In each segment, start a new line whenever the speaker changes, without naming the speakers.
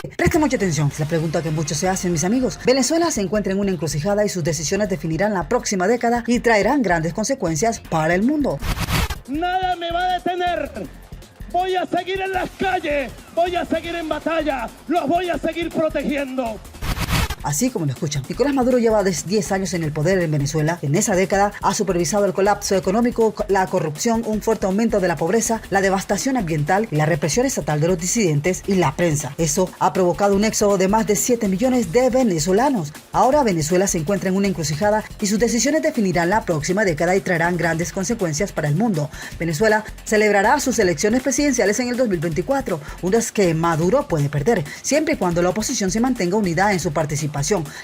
Presten mucha atención, es la pregunta que muchos se hacen, mis amigos. Venezuela se encuentra en una encrucijada y sus decisiones definirán la próxima década y traerán grandes consecuencias para el mundo.
Nada me va a detener. Voy a seguir en las calles, voy a seguir en batalla, los voy a seguir protegiendo.
Así como lo escuchan, Nicolás Maduro lleva 10 años en el poder en Venezuela. En esa década ha supervisado el colapso económico, la corrupción, un fuerte aumento de la pobreza, la devastación ambiental, la represión estatal de los disidentes y la prensa. Eso ha provocado un éxodo de más de 7 millones de venezolanos. Ahora Venezuela se encuentra en una encrucijada y sus decisiones definirán la próxima década y traerán grandes consecuencias para el mundo. Venezuela celebrará sus elecciones presidenciales en el 2024, unas que Maduro puede perder, siempre y cuando la oposición se mantenga unida en su participación.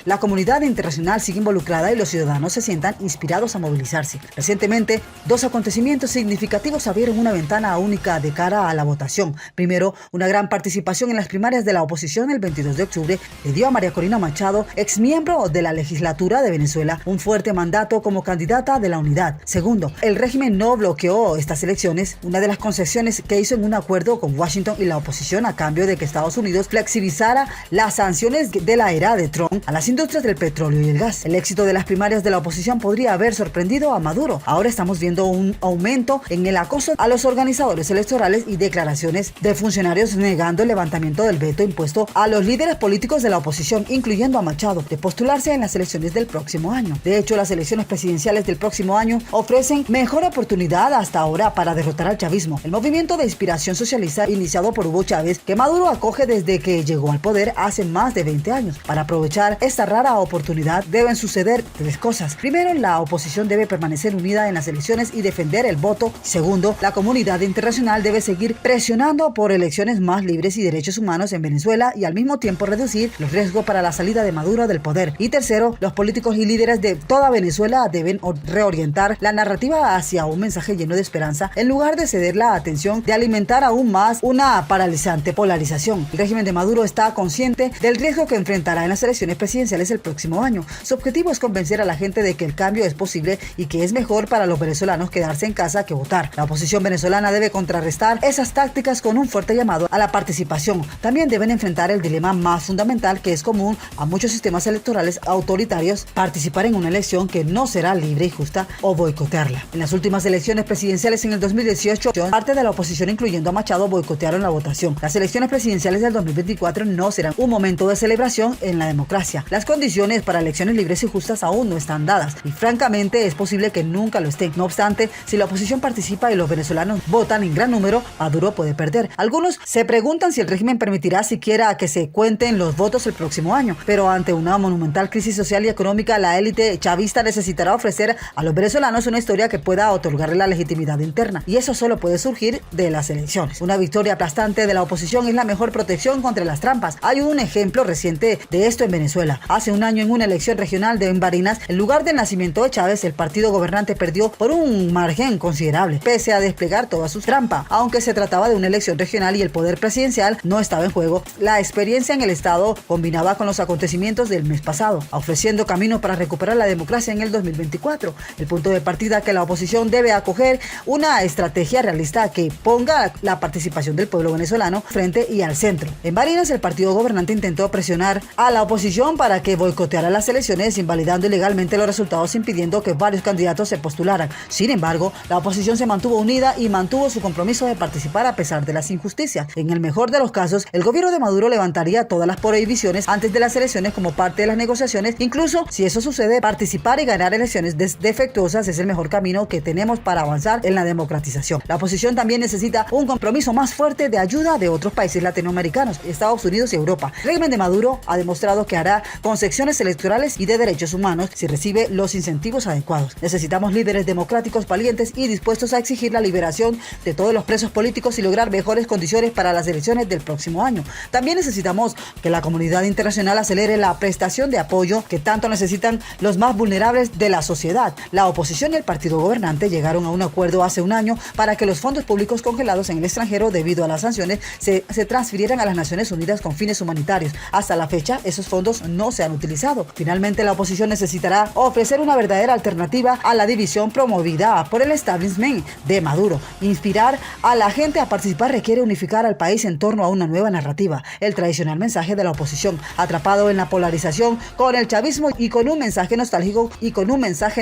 La comunidad internacional sigue involucrada y los ciudadanos se sientan inspirados a movilizarse. Recientemente, 2 acontecimientos significativos abrieron una ventana única de cara a la votación. Primero, una gran participación en las primarias de la oposición el 22 de octubre le dio a María Corina Machado, exmiembro de la legislatura de Venezuela, un fuerte mandato como candidata de la unidad. Segundo, el régimen no bloqueó estas elecciones, una de las concesiones que hizo en un acuerdo con Washington y la oposición a cambio de que Estados Unidos flexibilizara las sanciones de la era de Trump a las industrias del petróleo y el gas. El éxito de las primarias de la oposición podría haber sorprendido a Maduro. Ahora estamos viendo un aumento en el acoso a los organizadores electorales y declaraciones de funcionarios negando el levantamiento del veto impuesto a los líderes políticos de la oposición, incluyendo a Machado, de postularse en las elecciones del próximo año. De hecho, las elecciones presidenciales del próximo año ofrecen mejor oportunidad hasta ahora para derrotar al chavismo, el movimiento de inspiración socialista iniciado por Hugo Chávez, que Maduro acoge desde que llegó al poder hace más de 20 años. Para aprovechar esta rara oportunidad deben suceder 3 cosas. Primero, la oposición debe permanecer unida en las elecciones y defender el voto. Segundo, la comunidad internacional debe seguir presionando por elecciones más libres y derechos humanos en Venezuela y al mismo tiempo reducir los riesgos para la salida de Maduro del poder. Y tercero, los políticos y líderes de toda Venezuela deben reorientar la narrativa hacia un mensaje lleno de esperanza en lugar de ceder la atención de alimentar aún más una paralizante polarización. El régimen de Maduro está consciente del riesgo que enfrentará en las elecciones presidenciales el próximo año. Su objetivo es convencer a la gente de que el cambio es posible y que es mejor para los venezolanos quedarse en casa que votar. La oposición venezolana debe contrarrestar esas tácticas con un fuerte llamado a la participación. También deben enfrentar el dilema más fundamental que es común a muchos sistemas electorales autoritarios: participar en una elección que no será libre y justa o boicotearla. En las últimas elecciones presidenciales en el 2018, parte de la oposición, incluyendo a Machado, boicotearon la votación. Las elecciones presidenciales del 2024 no serán un momento de celebración en la democracia. Las condiciones para elecciones libres y justas aún no están dadas y francamente es posible que nunca lo estén. No obstante, si la oposición participa y los venezolanos votan en gran número, Maduro puede perder. Algunos se preguntan si el régimen permitirá siquiera que se cuenten los votos el próximo año, pero ante una monumental crisis social y económica, la élite chavista necesitará ofrecer a los venezolanos una historia que pueda otorgarle la legitimidad interna, y eso solo puede surgir de las elecciones. Una victoria aplastante de la oposición es la mejor protección contra las trampas. Hay un ejemplo reciente de esto en Venezuela. Hace un año, en una elección regional en Barinas, en lugar del nacimiento de Chávez, el partido gobernante perdió por un margen considerable, pese a desplegar toda su trampa. Aunque se trataba de una elección regional y el poder presidencial no estaba en juego, la experiencia en el Estado combinaba con los acontecimientos del mes pasado, ofreciendo camino para recuperar la democracia en el 2024. El punto de partida que la oposición debe acoger una estrategia realista que ponga la participación del pueblo venezolano frente y al centro. En Barinas, el partido gobernante intentó presionar a la oposición para que boicoteara las elecciones, invalidando ilegalmente los resultados, impidiendo que varios candidatos se postularan. Sin embargo, la oposición se mantuvo unida y mantuvo su compromiso de participar a pesar de las injusticias. En el mejor de los casos, el gobierno de Maduro levantaría todas las prohibiciones antes de las elecciones como parte de las negociaciones. Incluso si eso sucede, participar y ganar elecciones defectuosas es el mejor camino que tenemos para avanzar en la democratización. La oposición también necesita un compromiso más fuerte de ayuda de otros países latinoamericanos, Estados Unidos y Europa. El régimen de Maduro ha demostrado que hará concesiones electorales y de derechos humanos si recibe los incentivos adecuados. Necesitamos líderes democráticos valientes y dispuestos a exigir la liberación de todos los presos políticos y lograr mejores condiciones para las elecciones del próximo año. También necesitamos que la comunidad internacional acelere la prestación de apoyo que tanto necesitan los más vulnerables de la sociedad. La oposición y el partido gobernante llegaron a un acuerdo hace un año para que los fondos públicos congelados en el extranjero debido a las sanciones se transfirieran a las Naciones Unidas con fines humanitarios. Hasta la fecha, esos fondos fondos no se han utilizado. Finalmente, la oposición necesitará ofrecer una verdadera alternativa a la división promovida por el establishment de Maduro. Inspirar a la gente a participar requiere unificar al país en torno a una nueva narrativa. El tradicional mensaje de la oposición, atrapado en la polarización con el chavismo y con un mensaje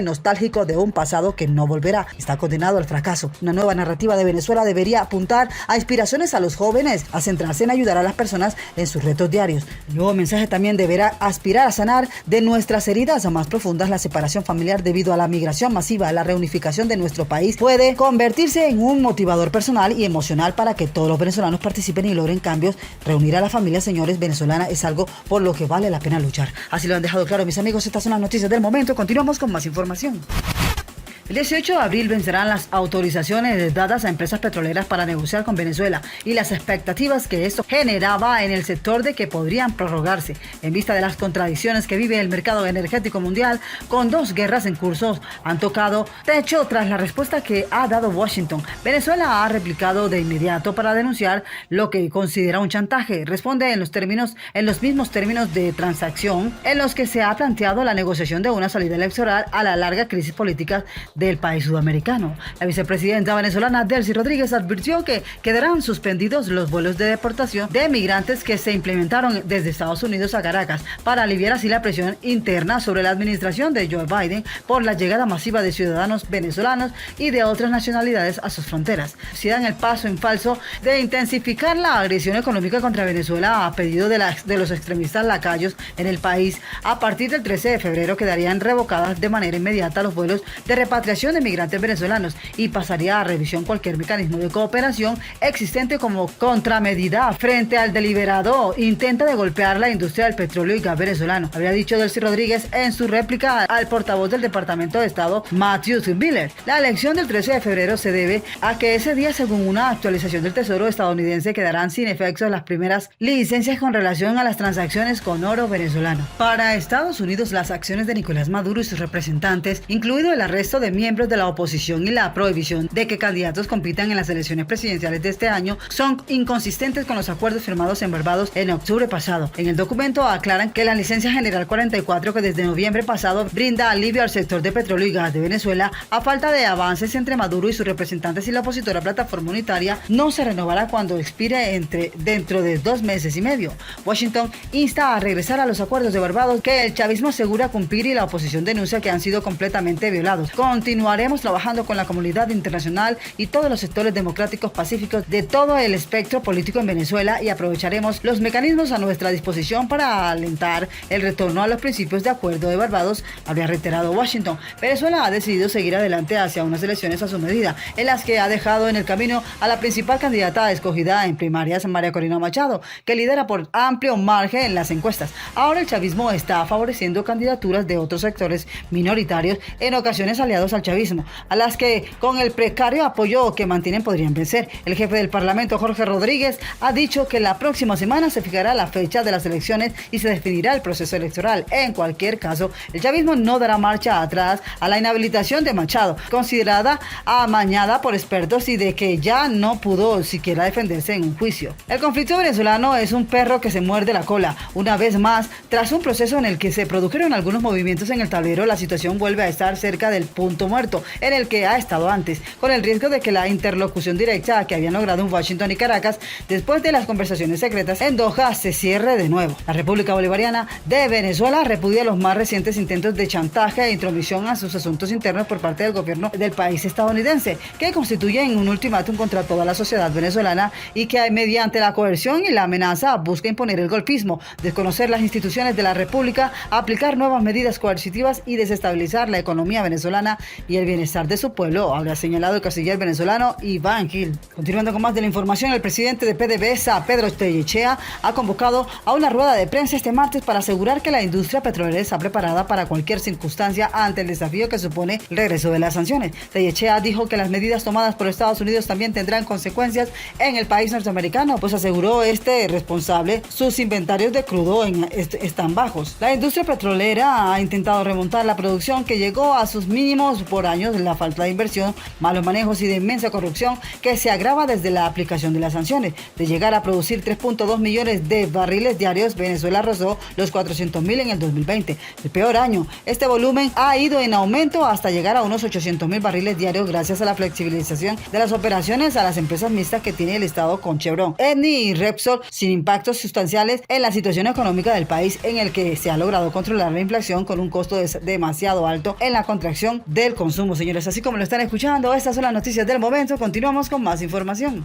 nostálgico de un pasado que no volverá, está condenado al fracaso. Una nueva narrativa de Venezuela debería apuntar a inspiraciones a los jóvenes, a centrarse en ayudar a las personas en sus retos diarios. El nuevo mensaje también deberá aspirar a sanar de nuestras heridas más profundas la separación familiar debido a la migración masiva. La reunificación de nuestro país puede convertirse en un motivador personal y emocional para que todos los venezolanos participen y logren cambios. Reunir a la familia, señores, venezolana es algo por lo que vale la pena luchar. Así lo han dejado claro mis amigos. Estas son las noticias del momento. Continuamos con más información. El 18 de abril vencerán las autorizaciones dadas a empresas petroleras para negociar con Venezuela y las expectativas que esto generaba en el sector de que podrían prorrogarse en vista de las contradicciones que vive el mercado energético mundial con dos guerras en curso han tocado techo tras la respuesta que ha dado Washington. Venezuela ha replicado de inmediato para denunciar lo que considera un chantaje. Responde en los mismos términos de transacción en los que se ha planteado la negociación de una salida electoral a la larga crisis política del país sudamericano. La vicepresidenta venezolana Delcy Rodríguez advirtió que quedarán suspendidos los vuelos de deportación de migrantes que se implementaron desde Estados Unidos a Caracas para aliviar así la presión interna sobre la administración de Joe Biden por la llegada masiva de ciudadanos venezolanos y de otras nacionalidades a sus fronteras. Si dan el paso en falso de intensificar la agresión económica contra Venezuela a pedido de los extremistas lacayos en el país, a partir del 13 de febrero quedarían revocadas de manera inmediata los vuelos de repatriación de migrantes venezolanos y pasaría a revisión cualquier mecanismo de cooperación existente como contramedida frente al deliberado intento de golpear la industria del petróleo y gas venezolano, habría dicho Delcy Rodríguez en su réplica al portavoz del Departamento de Estado, Matthew Miller. La elección del 13 de febrero se debe a que ese día, según una actualización del Tesoro estadounidense, quedarán sin efectos las primeras licencias con relación a las transacciones con oro venezolano. Para Estados Unidos, las acciones de Nicolás Maduro y sus representantes, incluido el arresto de miembros de la oposición y la prohibición de que candidatos compitan en las elecciones presidenciales de este año, son inconsistentes con los acuerdos firmados en Barbados en octubre pasado. En el documento aclaran que la licencia general 44, que desde noviembre pasado brinda alivio al sector de petróleo y gas de Venezuela, a falta de avances entre Maduro y sus representantes y la opositora Plataforma Unitaria, no se renovará cuando expire dentro de 2 meses y medio. Washington insta a regresar a los acuerdos de Barbados que el chavismo asegura cumplir y la oposición denuncia que han sido completamente violados. Continuaremos trabajando con la comunidad internacional y todos los sectores democráticos pacíficos de todo el espectro político en Venezuela y aprovecharemos los mecanismos a nuestra disposición para alentar el retorno a los principios de acuerdo de Barbados, habría reiterado Washington. Venezuela ha decidido seguir adelante hacia unas elecciones a su medida, en las que ha dejado en el camino a la principal candidata escogida en primarias, María Corina Machado, que lidera por amplio margen en las encuestas. Ahora el chavismo está favoreciendo candidaturas de otros sectores minoritarios, en ocasiones aliados al chavismo, a las que con el precario apoyo que mantienen podrían vencer. El jefe del Parlamento, Jorge Rodríguez, ha dicho que la próxima semana se fijará la fecha de las elecciones y se definirá el proceso electoral. En cualquier caso, el chavismo no dará marcha atrás a la inhabilitación de Machado, considerada amañada por expertos y de que ya no pudo siquiera defenderse en un juicio. El conflicto venezolano es un perro que se muerde la cola. Una vez más, tras un proceso en el que se produjeron algunos movimientos en el tablero, la situación vuelve a estar cerca del punto muerto en el que ha estado antes, con el riesgo de que la interlocución directa que habían logrado en Washington y Caracas después de las conversaciones secretas en Doha se cierre de nuevo. La República Bolivariana de Venezuela repudia los más recientes intentos de chantaje e intromisión a sus asuntos internos por parte del gobierno del país estadounidense, que constituyen un ultimátum contra toda la sociedad venezolana y que mediante la coerción y la amenaza busca imponer el golpismo, desconocer las instituciones de la República, aplicar nuevas medidas coercitivas y desestabilizar la economía venezolana y el bienestar de su pueblo, habría señalado el canciller venezolano Iván Gil. Continuando con más de la información, el presidente de PDVSA, Pedro Tellechea, ha convocado a una rueda de prensa este martes para asegurar que la industria petrolera está preparada para cualquier circunstancia ante el desafío que supone el regreso de las sanciones. Tellechea dijo que las medidas tomadas por Estados Unidos también tendrán consecuencias en el país norteamericano, pues aseguró responsable sus inventarios de crudo están bajos. La industria petrolera ha intentado remontar la producción que llegó a sus mínimos costos por años, la falta de inversión, malos manejos y de inmensa corrupción que se agrava desde la aplicación de las sanciones. De llegar a producir 3.2 millones de barriles diarios, Venezuela rozó los 400.000 en el 2020, el peor año. Este volumen ha ido en aumento hasta llegar a unos 800.000 barriles diarios gracias a la flexibilización de las operaciones a las empresas mixtas que tiene el Estado con Chevron, Eni y Repsol, sin impactos sustanciales en la situación económica del país, en el que se ha logrado controlar la inflación con un costo demasiado alto en la contracción del consumo. Señores, así como lo están escuchando, estas son las noticias del momento. Continuamos con más información.